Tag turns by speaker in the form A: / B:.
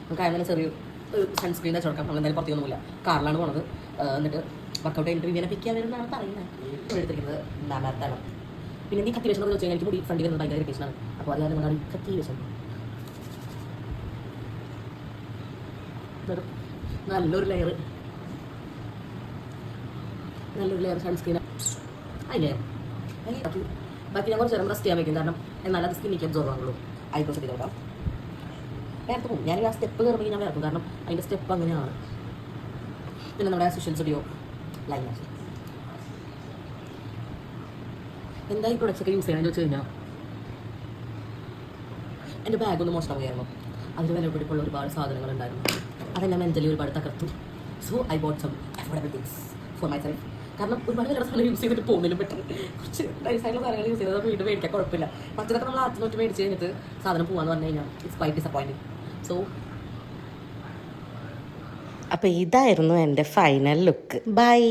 A: നമുക്ക് അതിന് ചെറിയ സൺസ്ക്രീൻ വെച്ച് കൊടുക്കാം. നമ്മൾ എന്തായാലും പുറത്തൊന്നുമില്ല, കാറിലാണ് പോണത്. എന്നിട്ട് വർക്കൗട്ട് കഴിഞ്ഞിട്ട് വിവിനെ പിക്ക് ചെയ്യാൻ വരുന്നതാണ് പറയുന്നത്. എടുത്തിരിക്കുന്നത് മാമാർത്താണ്. പിന്നെ നീ കത്തി വെച്ചെന്ന് വെച്ച് കഴിഞ്ഞാൽ എനിക്ക് മുടി ഫ്രണ്ടിൽ വരുന്നത് ഭയങ്കര ഇറിറ്റേഷനാണ്. അപ്പോൾ അത് കാരണം കത്തി വെച്ചു നല്ലൊരു ലെയർ സൺസ്ക്രീൻ അതിൻ്റെ ബാക്കി ഞാൻ കുറച്ച് നേരം റെസ്റ്റ് ചെയ്യാൻ വയ്ക്കും. കാരണം എന്നാൽ അത് സ്കിന്നിക്ക് അബ്സോർവ് ആകുള്ളൂ. ഐബ്രോസ് ചെയ്തോട്ടാം വേർത്ത് പോകും. ഞാൻ ആ സ്റ്റെപ്പ് കയറുമ്പോൾ ഞാൻ വേർക്കും, കാരണം അതിൻ്റെ സ്റ്റെപ്പ് അങ്ങനെയാണ്. പിന്നെ നമ്മുടെ സുഷ്യൽ സ്റ്റുഡിയോ ലൈൻ എന്താ ഈ പ്രൊഡക്ട്സ് ഒക്കെ യൂസ് ചെയ്യാൻ ചോദിച്ചു കഴിഞ്ഞാൽ എൻ്റെ ബാഗൊന്ന് മോശമാവുകയായിരുന്നു. അതിന് വിലപിടിപ്പുള്ള ഒരുപാട് സാധനങ്ങളുണ്ടായിരുന്നു. അതെല്ലാം മെൻ്റലി ഒരുപാട് തകർത്തു. So I bought some affordable things for myself. കാരണം ഒരുപാട് വില സാധനം യൂസ് ചെയ്തിട്ട് പോകുന്നതിലും ബെറ്റർ കുറച്ച് നൈസായിട്ടുള്ള സാധനങ്ങൾ യൂസ് ചെയ്തത് വീട് മേടിക്കാൻ കുഴപ്പമില്ല. മറ്റേതൊക്കെ നമ്മൾ ആദ്യം നോട്ട് മേടിച്ച് കഴിഞ്ഞിട്ട് സാധനം പോകാമെന്ന് പറഞ്ഞു കഴിഞ്ഞാൽ ഇറ്റ്സ് ക്വൈറ്റ് ഡിസപ്പോയിൻറ്റിങ്. സോ
B: അപ്പോൾ ഇതായിരുന്നു എൻ്റെ ഫൈനൽ ലുക്ക്. ബൈ.